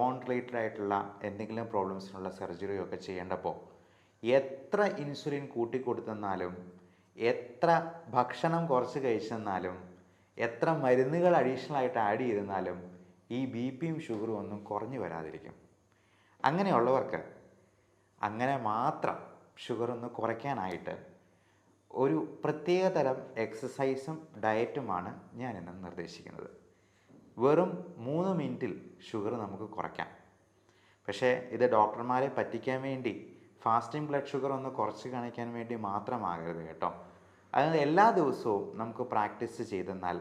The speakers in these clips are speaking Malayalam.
ബോൺ റിലേറ്റഡ് ആയിട്ടുള്ള എന്തെങ്കിലും പ്രോബ്ലംസിനുള്ള സർജറിയോ ഒക്കെ ചെയ്യേണ്ടപ്പോൾ എത്ര ഇൻസുലിൻ കൂട്ടിക്കൊടുത്തെന്നാലും എത്ര ഭക്ഷണം കുറച്ച് കഴിച്ചെന്നാലും എത്ര മരുന്നുകൾ അഡീഷണൽ ആയിട്ട് ആഡ് ചെയ്തെന്നാലും ഈ ബി പിയും ഷുഗറും ഒന്നും കുറഞ്ഞു വരാതിരിക്കും. അങ്ങനെയുള്ളവർക്ക് അങ്ങനെ മാത്രം ഷുഗർ ഒന്ന് കുറയ്ക്കാനായിട്ട് ഒരു പ്രത്യേക തരം എക്സസൈസും ഡയറ്റുമാണ് ഞാനിന്ന് നിർദ്ദേശിക്കുന്നത്. വെറും 3 മിനിറ്റിൽ ഷുഗർ നമുക്ക് കുറയ്ക്കാം. പക്ഷേ ഇത് ഡോക്ടർമാരെ പറ്റിക്കാൻ വേണ്ടി ഫാസ്റ്റിംഗ് ബ്ലഡ് ഷുഗർ ഒന്ന് കുറച്ച് കാണിക്കാൻ വേണ്ടി മാത്രമാകരുത് കേട്ടോ. അത് എല്ലാ ദിവസവും നമുക്ക് പ്രാക്ടീസ് ചെയ്തെന്നാൽ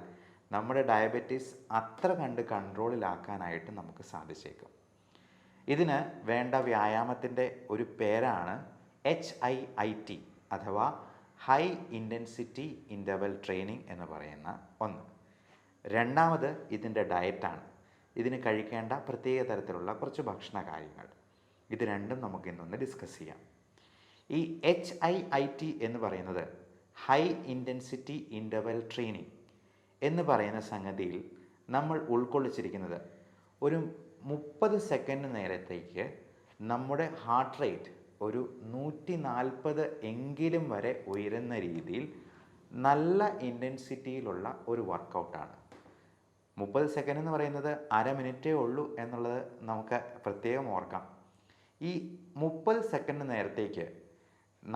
നമ്മുടെ ഡയബറ്റീസ് അത്ര കണ്ട് കൺട്രോളിലാക്കാനായിട്ട് നമുക്ക് സാധിച്ചേക്കും. ഇതിന് വേണ്ട വ്യായാമത്തിൻ്റെ ഒരു പേരാണ് HIIT അഥവാ ഹൈ ഇൻറ്റൻസിറ്റി ഇൻ്റർവൽ ട്രെയിനിങ് എന്ന് പറയുന്ന ഒന്ന്. രണ്ടാമത് ഇതിൻ്റെ ഡയറ്റാണ്. ഇതിന് കഴിക്കേണ്ട പ്രത്യേക തരത്തിലുള്ള കുറച്ച് ഭക്ഷണ കാര്യങ്ങൾ. ഇത് രണ്ടും നമുക്ക് ഇന്നൊന്ന് ഡിസ്കസ് ചെയ്യാം. ഈ HIIT എന്ന് പറയുന്നത് ഹൈ ഇൻറ്റൻസിറ്റി ഇൻ്റർവൽ ട്രെയിനിങ് എന്ന് പറയുന്ന സംഗതിയിൽ നമ്മൾ ഉൾക്കൊള്ളിച്ചിരിക്കുന്നത് ഒരു 30 സെക്കൻഡ് നേരത്തേക്ക് നമ്മുടെ ഹാർട്ട് റേറ്റ് ഒരു 140 എങ്കിലും വരെ ഉയരുന്ന രീതിയിൽ നല്ല ഇൻറ്റൻസിറ്റിയിലുള്ള ഒരു വർക്കൗട്ടാണ്. 30 സെക്കൻഡ് എന്ന് പറയുന്നത് അര മിനിറ്റേ ഉള്ളൂ എന്നുള്ളത് നമുക്ക് പ്രത്യേകം ഓർക്കാം. ഈ 30 സെക്കൻഡ് നേരത്തേക്ക്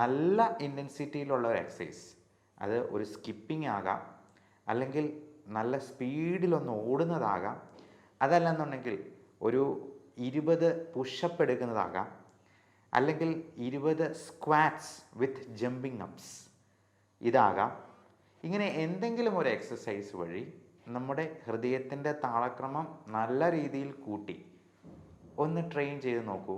നല്ല ഇൻറ്റൻസിറ്റിയിലുള്ള ഒരു എക്സസൈസ്, അത് ഒരു സ്കിപ്പിംഗ് ആകാം, അല്ലെങ്കിൽ നല്ല സ്പീഡിലൊന്ന് ഓടുന്നതാകാം, അതല്ലെന്നുണ്ടെങ്കിൽ ഒരു 20 പുഷപ്പ് എടുക്കുന്നതാകാം, അല്ലെങ്കിൽ 20 സ്ക്വാറ്റ്സ് വിത്ത് ജമ്പിങ് അപ്സ് ഇതാകാം. ഇങ്ങനെ എന്തെങ്കിലും ഒരു എക്സസൈസ് വഴി നമ്മുടെ ഹൃദയത്തിൻ്റെ താളക്രമം നല്ല രീതിയിൽ കൂട്ടി ഒന്ന് ട്രെയിൻ ചെയ്ത് നോക്കൂ.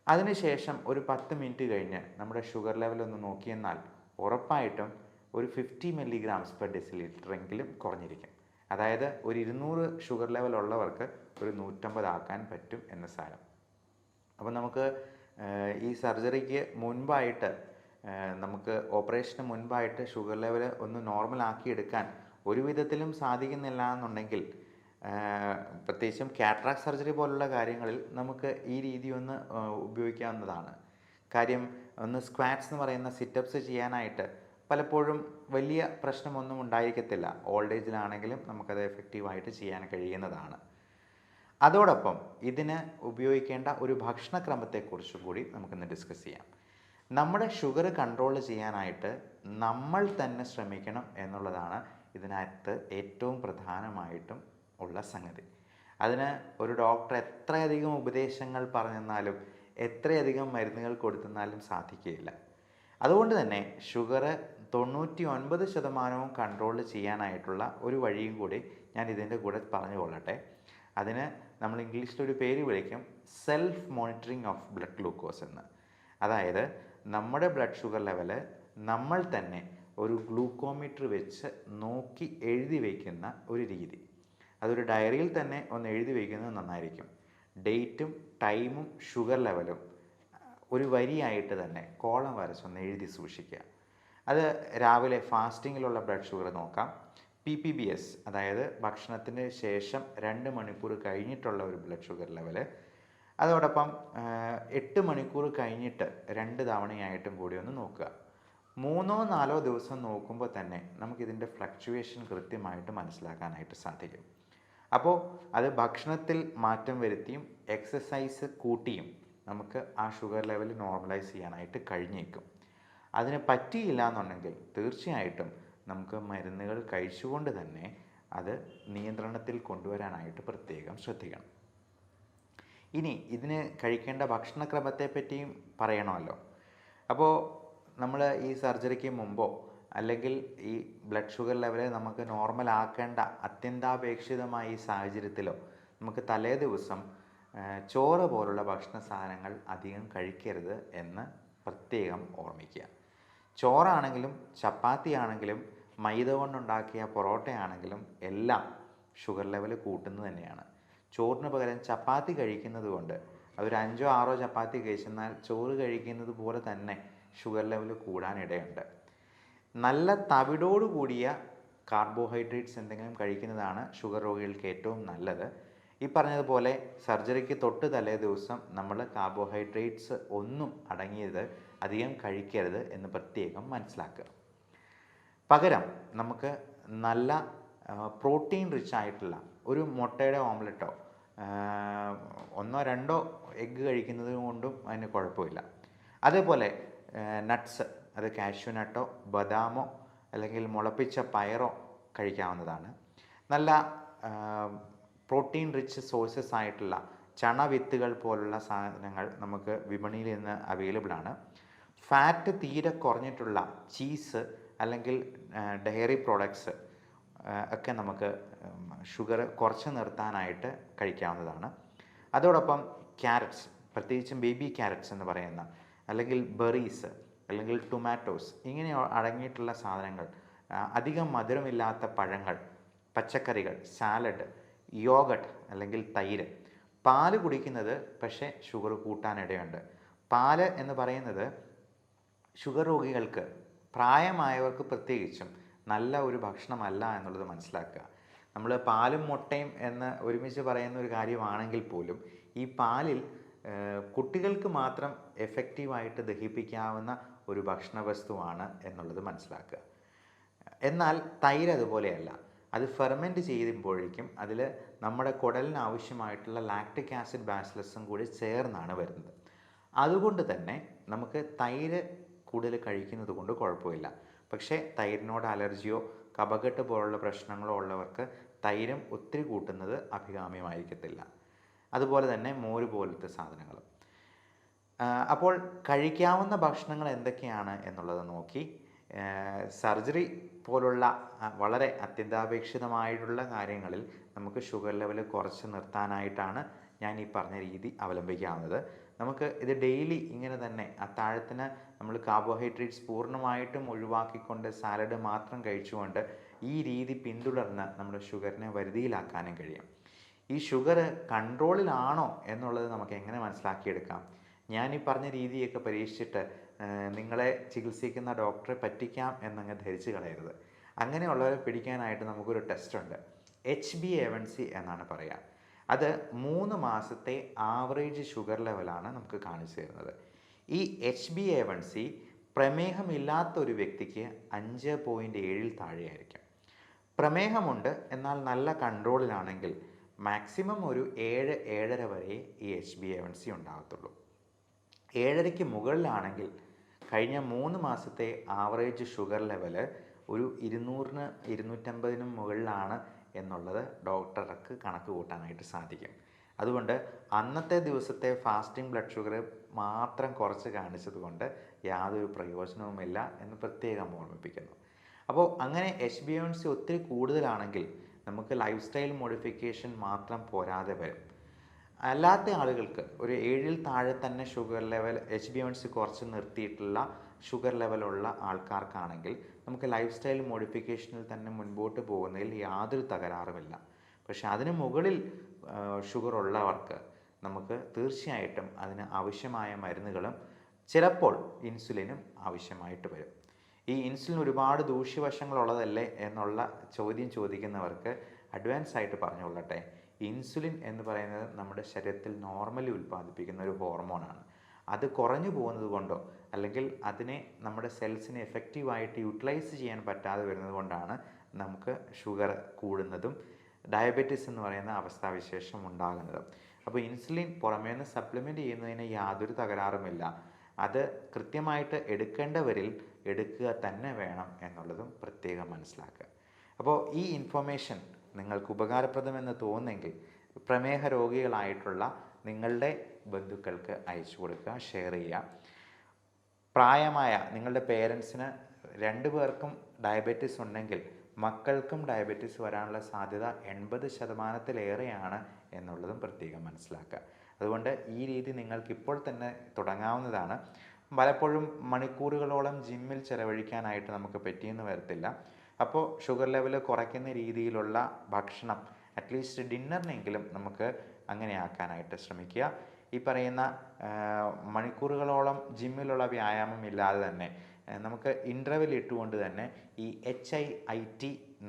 അതിനുശേഷം ഒരു 10 മിനിറ്റ് കഴിഞ്ഞ് നമ്മുടെ ഷുഗർ ലെവൽ ഒന്ന് നോക്കിയെന്നാൽ ഉറപ്പായിട്ടും ഒരു 50 മില്ലിഗ്രാംസ് പെർ ഡെസിലിറ്ററെങ്കിലും കുറഞ്ഞിരിക്കും. അതായത് ഒരു 200 ഷുഗർ ലെവൽ ഉള്ളവർക്ക് ഒരു 150 ആക്കാൻ പറ്റും എന്ന് സാരം. അപ്പോൾ നമുക്ക് ഈ സർജറിക്ക് മുൻപായിട്ട്, നമുക്ക് ഓപ്പറേഷന് മുൻപായിട്ട് ഷുഗർ ലെവൽ ഒന്ന് നോർമൽ എടുക്കാൻ ഒരു വിധത്തിലും സാധിക്കുന്നില്ല എന്നുണ്ടെങ്കിൽ, പ്രത്യേകിച്ചും കാറ്ററാക്ട് സർജറി പോലുള്ള കാര്യങ്ങളിൽ നമുക്ക് ഈ രീതി ഒന്ന് ഉപയോഗിക്കാവുന്നതാണ്. കാര്യം ഒന്ന് സ്ക്വാറ്റ്സ് എന്ന് പറയുന്ന സിറ്റപ്സ് ചെയ്യാനായിട്ട് പലപ്പോഴും വലിയ പ്രശ്നമൊന്നും ഉണ്ടായിരിക്കത്തില്ല. ഓൾഡ് ഏജിലാണെങ്കിലും നമുക്കത് എഫക്റ്റീവായിട്ട് ചെയ്യാൻ കഴിയുന്നതാണ്. അതോടൊപ്പം ഇതിന് ഉപയോഗിക്കേണ്ട ഒരു ഭക്ഷണക്രമത്തെക്കുറിച്ച് കൂടി നമുക്കിന്ന് ഡിസ്കസ് ചെയ്യാം. നമ്മുടെ ഷുഗർ കൺട്രോൾ ചെയ്യാനായിട്ട് നമ്മൾ തന്നെ ശ്രമിക്കണം എന്നുള്ളതാണ് ഇതിനകത്ത് ഏറ്റവും പ്രധാനമായിട്ടും ഉള്ള സംഗതി. അതിന് ഒരു ഡോക്ടർ എത്രയധികം ഉപദേശങ്ങൾ പറഞ്ഞെന്നാലും എത്രയധികം മരുന്നുകൾ കൊടുത്തെന്നാലും സാധിക്കുകയില്ല. അതുകൊണ്ട് തന്നെ ഷുഗർ 99% കൺട്രോൾ ചെയ്യാനായിട്ടുള്ള ഒരു വഴിയും കൂടി ഞാൻ ഇതിൻ്റെ കൂടെ പറഞ്ഞു കൊള്ളട്ടെ. അതിന് നമ്മൾ ഇംഗ്ലീഷിലൊരു പേര് വിളിക്കും self monitoring of blood glucose എന്ന്. അതായത് നമ്മുടെ ബ്ലഡ് ഷുഗർ ലെവല് നമ്മൾ തന്നെ ഒരു ഗ്ലൂക്കോമീറ്റർ വെച്ച് നോക്കി എഴുതി വയ്ക്കുന്ന ഒരു രീതി. അതൊരു ഡയറിയിൽ തന്നെ ഒന്ന് എഴുതി വയ്ക്കുന്നത് നന്നായിരിക്കും. ഡേറ്റും ടൈമും ഷുഗർ ലെവലും ഒരു വരിയായിട്ട് തന്നെ കോളം വരച്ചൊന്ന് എഴുതി സൂക്ഷിക്കുക. അത് രാവിലെ ഫാസ്റ്റിങ്ങിലുള്ള ബ്ലഡ് ഷുഗർ നോക്കാം. PPBS അതായത് ഭക്ഷണത്തിന് ശേഷം 2 മണിക്കൂർ കഴിഞ്ഞിട്ടുള്ള ഒരു ബ്ലഡ് ഷുഗർ ലെവല്, അതോടൊപ്പം 8 മണിക്കൂർ കഴിഞ്ഞിട്ട് 2 തവണയായിട്ടും കൂടി ഒന്ന് നോക്കുക. 3-4 ദിവസം നോക്കുമ്പോൾ തന്നെ നമുക്കിതിൻ്റെ ഫ്ലക്ച്വേഷൻ കൃത്യമായിട്ട് മനസ്സിലാക്കാനായിട്ട് സാധിക്കും. അപ്പോൾ അത് ഭക്ഷണത്തിൽ മാറ്റം വരുത്തിയും എക്സസൈസ് കൂട്ടിയും നമുക്ക് ആ ഷുഗർ ലെവൽ നോർമലൈസ് ചെയ്യാനായിട്ട് കഴിഞ്ഞേക്കും. അതിന് പറ്റിയില്ല എന്നുണ്ടെങ്കിൽ തീർച്ചയായിട്ടും നമുക്ക് മരുന്നുകൾ കഴിച്ചുകൊണ്ട് തന്നെ അത് നിയന്ത്രണത്തിൽ കൊണ്ടുവരാനായിട്ട് പ്രത്യേകം ശ്രദ്ധിക്കണം. ഇനി ഇതിന് കഴിക്കേണ്ട ഭക്ഷണക്രമത്തെ പറ്റിയും പറയണമല്ലോ. അപ്പോൾ നമ്മൾ ഈ സർജറിക്ക് മുമ്പോ അല്ലെങ്കിൽ ഈ ബ്ലഡ് ഷുഗർ ലെവൽ നമുക്ക് നോർമൽ ആക്കേണ്ട അത്യന്താപേക്ഷിതമായ ഈ സാഹചര്യത്തിലോ നമുക്ക് തലേ ദിവസം ചോറ് പോലുള്ള ഭക്ഷണ സാധനങ്ങൾ അധികം കഴിക്കരുത് എന്ന് പ്രത്യേകം ഓർമ്മിക്കുക. ചോറാണെങ്കിലും ചപ്പാത്തി ആണെങ്കിലും മൈദ കൊണ്ടുണ്ടാക്കിയ പൊറോട്ടയാണെങ്കിലും എല്ലാം ഷുഗർ ലെവൽ കൂട്ടുന്നത് തന്നെയാണ്. ചോറിന് പകരം ചപ്പാത്തി കഴിക്കുന്നത് കൊണ്ട് അതൊരു 5-6 ചപ്പാത്തി കഴിച്ചെന്നാൽ ചോറ് കഴിക്കുന്നത് പോലെ തന്നെ ഷുഗർ ലെവൽ കൂടാനിടയുണ്ട്. നല്ല തവിടോട് കൂടിയ കാർബോഹൈഡ്രേറ്റ്സ് എന്തെങ്കിലും കഴിക്കുന്നതാണ് ഷുഗർ രോഗികൾക്ക് ഏറ്റവും നല്ലത്. ഈ പറഞ്ഞതുപോലെ സർജറിക്ക് തൊട്ട് തലേ ദിവസം നമ്മൾ കാർബോഹൈഡ്രേറ്റ്സ് ഒന്നും അടങ്ങിയത് അധികം കഴിക്കരുത് എന്ന് പ്രത്യേകം മനസ്സിലാക്കുക. പകരം നമുക്ക് നല്ല പ്രോട്ടീൻ റിച്ച് ആയിട്ടുള്ള ഒരു മുട്ടയുടെ ഓംലെറ്റോ ഒന്നോ രണ്ടോ എഗ്ഗ് കഴിക്കുന്നത് കൊണ്ടും അതിന് കുഴപ്പമില്ല. അതേപോലെ നട്ട്സ്, അത് കാഷ്യൂ നട്ടോ ബദാമോ അല്ലെങ്കിൽ മുളപ്പിച്ച പയറോ കഴിക്കാവുന്നതാണ്. നല്ല പ്രോട്ടീൻ റിച്ച് സോഴ്സസ് ആയിട്ടുള്ള ചണവിത്തുകൾ പോലുള്ള സാധനങ്ങൾ നമുക്ക് വിപണിയിൽ നിന്ന് അവൈലബിൾ ആണ്. ഫാറ്റ് തീരെ കുറഞ്ഞിട്ടുള്ള ചീസ് അല്ലെങ്കിൽ ഡയറി പ്രോഡക്ട്സ് ഒക്കെ നമുക്ക് ഷുഗർ കുറച്ച് നിർത്താനായിട്ട് കഴിക്കാവുന്നതാണ്. അതോടൊപ്പം ക്യാരറ്റ്സ്, പ്രത്യേകിച്ചും ബേബി ക്യാരറ്റ്സ് എന്ന് പറയുന്ന, അല്ലെങ്കിൽ ബെറീസ്, അല്ലെങ്കിൽ ടൊമാറ്റോസ്, ഇങ്ങനെ അടങ്ങിയിട്ടുള്ള സാധനങ്ങൾ, അധികം മധുരമില്ലാത്ത പഴങ്ങൾ, പച്ചക്കറികൾ, സാലഡ്, യോഗട്ട് അല്ലെങ്കിൽ തൈര്. പാല് കുടിക്കുന്നത് പക്ഷേ ഷുഗർ കൂട്ടാനിടയുണ്ട്. പാല് എന്ന് പറയുന്നത് ഷുഗർ രോഗികൾക്ക്, പ്രായമായവർക്ക് പ്രത്യേകിച്ചും നല്ല ഒരു ഭക്ഷണമല്ല എന്നുള്ളത് മനസ്സിലാക്കുക. നമ്മൾ പാലും മുട്ടയും എന്ന് ഒരുമിച്ച് പറയുന്ന ഒരു കാര്യമാണെങ്കിൽ പോലും ഈ പാലിൽ കുട്ടികൾക്ക് മാത്രം എഫക്റ്റീവായിട്ട് ദഹിപ്പിക്കാവുന്ന ഒരു ഭക്ഷണ വസ്തുവാണ് എന്നുള്ളത് മനസ്സിലാക്കുക. എന്നാൽ തൈര് അതുപോലെയല്ല. അത് ഫെർമെൻറ്റ് ചെയ്യുമ്പോഴേക്കും അതിൽ നമ്മുടെ കുടലിന് ആവശ്യമായിട്ടുള്ള ലാക്റ്റിക് ആസിഡ് ബാസിലസും കൂടി ചേർന്നാണ് വരുന്നത്. അതുകൊണ്ട് തന്നെ നമുക്ക് തൈര് കൂടുതൽ കഴിക്കുന്നത് കൊണ്ട് കുഴപ്പമില്ല. പക്ഷേ തൈരിനോട് അലർജിയോ കഫക്കെട്ട് പോലുള്ള പ്രശ്നങ്ങളോ ഉള്ളവർക്ക് തൈരും ഒത്തിരി കൂട്ടുന്നത് അഭികാമ്യമായിരിക്കത്തില്ല. അതുപോലെ തന്നെ മോര് പോലത്തെ സാധനങ്ങൾ. അപ്പോൾ കഴിക്കാവുന്ന ഭക്ഷണങ്ങൾ എന്തൊക്കെയാണ് എന്നുള്ളത് നോക്കി സർജറി പോലുള്ള വളരെ അത്യന്താപേക്ഷിതമായിട്ടുള്ള കാര്യങ്ങളിൽ നമുക്ക് ഷുഗർ ലെവൽ കുറച്ച് നിർത്താനായിട്ടാണ് ഞാൻ ഈ പറഞ്ഞ രീതി അവലംബിക്കാവുന്നത്. നമുക്ക് ഇത് ഡെയിലി ഇങ്ങനെ തന്നെ അത്താഴത്തിന് നമ്മൾ കാർബോഹൈഡ്രേറ്റ്സ് പൂർണ്ണമായിട്ടും ഒഴിവാക്കിക്കൊണ്ട് സാലഡ് മാത്രം കഴിച്ചുകൊണ്ട് ഈ രീതി പിന്തുടർന്ന് നമ്മുടെ ഷുഗറിനെ വരുതിയിലാക്കാനും കഴിയും. ഈ ഷുഗർ കൺട്രോളിലാണോ എന്നുള്ളത് നമുക്ക് എങ്ങനെ മനസ്സിലാക്കിയെടുക്കാം? ഞാൻ ഈ പറഞ്ഞ രീതിയൊക്കെ പരീക്ഷിച്ചിട്ട് നിങ്ങളെ ചികിത്സിക്കുന്ന ഡോക്ടറെ പറ്റിക്കാം എന്നങ്ങ് ധരിച്ച് കളയരുത്. അങ്ങനെയുള്ളവരെ പിടിക്കാനായിട്ട് നമുക്കൊരു ടെസ്റ്റ് ഉണ്ട്. HbA1c എന്നാണ് പറയുക. അത് 3 മാസത്തെ ആവറേജ് ഷുഗർ ലെവലാണ് നമുക്ക് കാണിച്ചു തരുന്നത്. ഈ HbA1c പ്രമേഹമില്ലാത്ത ഒരു വ്യക്തിക്ക് 5.7 താഴെയായിരിക്കും. പ്രമേഹമുണ്ട് എന്നാൽ നല്ല കൺട്രോളിലാണെങ്കിൽ മാക്സിമം ഒരു 7-7.5 വരെ ഈ HbA1c ഉണ്ടാകത്തുള്ളൂ. 7.5ക്ക് മുകളിലാണെങ്കിൽ കഴിഞ്ഞ 3 മാസത്തെ ആവറേജ് ഷുഗർ ലെവൽ ഒരു 200-ന് 250-നും മുകളിലാണ് എന്നുള്ളത് ഡോക്ടർക്ക് കണക്ക് കൂട്ടാനായിട്ട് സാധിക്കും. അതുകൊണ്ട് അന്നത്തെ ദിവസത്തെ ഫാസ്റ്റിംഗ് ബ്ലഡ് ഷുഗർ മാത്രം കുറച്ച് കാണിച്ചതുകൊണ്ട് യാതൊരു പ്രയോജനവുമില്ല എന്ന് പ്രത്യേകം ഓർമ്മിപ്പിക്കുന്നു. അപ്പോൾ അങ്ങനെ HbA1c ഒത്തിരി കൂടുതലാണെങ്കിൽ നമുക്ക് ലൈഫ് സ്റ്റൈൽ മോഡിഫിക്കേഷൻ മാത്രം പോരാതെ വരും. അല്ലാത്ത ആളുകൾക്ക് ഒരു 7-ൽ താഴെ തന്നെ ഷുഗർ ലെവൽ HbA1c കുറച്ച് നിർത്തിയിട്ടുള്ള ഷുഗർ ലെവലുള്ള ആൾക്കാർക്കാണെങ്കിൽ നമുക്ക് ലൈഫ് സ്റ്റൈൽ മോഡിഫിക്കേഷനിൽ തന്നെ മുൻപോട്ട് പോകുന്നതിൽ യാതൊരു തകരാറുമില്ല. പക്ഷെ അതിന് മുകളിൽ ഷുഗർ ഉള്ളവർക്ക് നമുക്ക് തീർച്ചയായിട്ടും അതിന് ആവശ്യമായ മരുന്നുകളും ചിലപ്പോൾ ഇൻസുലിനും ആവശ്യമായിട്ട് വരും. ഈ ഇൻസുലിൻ ഒരുപാട് ദൂഷ്യവശങ്ങളുള്ളതല്ലേ എന്നുള്ള ചോദ്യം ചോദിക്കുന്നവർക്ക് അഡ്വാൻസ് ആയിട്ട് പറഞ്ഞുകൊള്ളട്ടെ, ഇൻസുലിൻ എന്ന് പറയുന്നത് നമ്മുടെ ശരീരത്തിൽ നോർമലി ഉൽപ്പാദിപ്പിക്കുന്ന ഒരു ഹോർമോണാണ്. അത് കുറഞ്ഞു പോകുന്നത് കൊണ്ടോ അല്ലെങ്കിൽ അതിനെ നമ്മുടെ സെൽസിനെ എഫക്റ്റീവായിട്ട് യൂട്ടിലൈസ് ചെയ്യാൻ പറ്റാതെ വരുന്നത് കൊണ്ടാണ് നമുക്ക് ഷുഗർ കൂടുന്നതും ഡയബറ്റീസ് എന്ന് പറയുന്ന അവസ്ഥാവിശേഷം ഉണ്ടാകുന്നതും. അപ്പോൾ ഇൻസുലിൻ പുറമേ നിന്ന് സപ്ലിമെൻറ്റ് ചെയ്യുന്നതിന് യാതൊരു തകരാറുമില്ല. അത് കൃത്യമായിട്ട് എടുക്കേണ്ടവരിൽ എടുക്കുക തന്നെ വേണം എന്നുള്ളതും പ്രത്യേകം മനസ്സിലാക്കുക. അപ്പോൾ ഈ ഇൻഫർമേഷൻ നിങ്ങൾക്ക് ഉപകാരപ്രദമെന്ന് തോന്നുന്നെങ്കിൽ പ്രമേഹ രോഗികളായിട്ടുള്ള നിങ്ങളുടെ ബന്ധുക്കൾക്ക് അയച്ചു കൊടുക്കുക, ഷെയർ ചെയ്യുക. പ്രായമായ നിങ്ങളുടെ പേരൻസിന് 2 പേർക്കും ഡയബറ്റീസ് ഉണ്ടെങ്കിൽ മക്കൾക്കും ഡയബറ്റീസ് വരാനുള്ള സാധ്യത 80%-ലേറെയാണ് എന്നുള്ളതും പ്രത്യേകം മനസ്സിലാക്കുക. അതുകൊണ്ട് ഈ രീതി നിങ്ങൾക്കിപ്പോൾ തന്നെ തുടങ്ങാവുന്നതാണ്. പലപ്പോഴും മണിക്കൂറുകളോളം ജിമ്മിൽ ചിലവഴിക്കാനായിട്ട് നമുക്ക് പറ്റിയെന്ന് വരത്തില്ല. അപ്പോൾ ഷുഗർ ലെവൽ കുറയ്ക്കുന്ന രീതിയിലുള്ള ഭക്ഷണം അറ്റ്ലീസ്റ്റ് ഡിന്നറിനെങ്കിലും നമുക്ക് അങ്ങനെ ആക്കാനായിട്ട് ശ്രമിക്കുക. ഈ പറയുന്ന മണിക്കൂറുകളോളം ജിമ്മിലുള്ള വ്യായാമം ഇല്ലാതെ തന്നെ നമുക്ക് ഇൻ്റർവെൽ ഇട്ടുകൊണ്ട് തന്നെ ഈ HIIT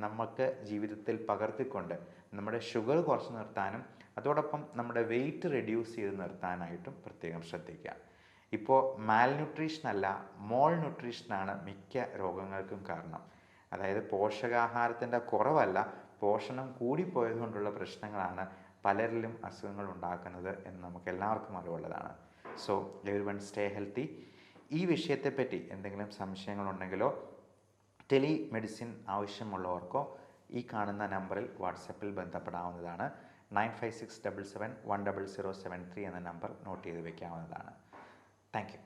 നമുക്ക് ജീവിതത്തിൽ പകർത്തിക്കൊണ്ട് നമ്മുടെ ഷുഗർ കുറച്ച് നിർത്താനും അതോടൊപ്പം നമ്മുടെ വെയിറ്റ് റെഡ്യൂസ് ചെയ്ത് നിർത്താനായിട്ടും പ്രത്യേകം ശ്രദ്ധിക്കുക. ഇപ്പോൾ മാൽന്യൂട്രീഷൻ അല്ല, മോൾ ന്യൂട്രീഷനാണ് മിക്ക രോഗങ്ങൾക്കും കാരണം. അതായത് പോഷകാഹാരത്തിൻ്റെ കുറവല്ല, പോഷണം കൂടിപ്പോയതുകൊണ്ടുള്ള പ്രശ്നങ്ങളാണ് പലരിലും അസുഖങ്ങൾ ഉണ്ടാക്കുന്നത് എന്ന് നമുക്ക് എല്ലാവർക്കും അറിവുള്ളതാണ്. So everyone stay healthy. ഈ വിഷയത്തെപ്പറ്റി എന്തെങ്കിലും സംശയങ്ങളുണ്ടെങ്കിലോ ടെലിമെഡിസിൻ ആവശ്യമുള്ളവർക്കോ ഈ കാണുന്ന നമ്പറിൽ വാട്സപ്പിൽ ബന്ധപ്പെടാവുന്നതാണ്. 9567710073 എന്ന നമ്പർ നോട്ട് ചെയ്ത് വയ്ക്കാവുന്നതാണ്. Thank you.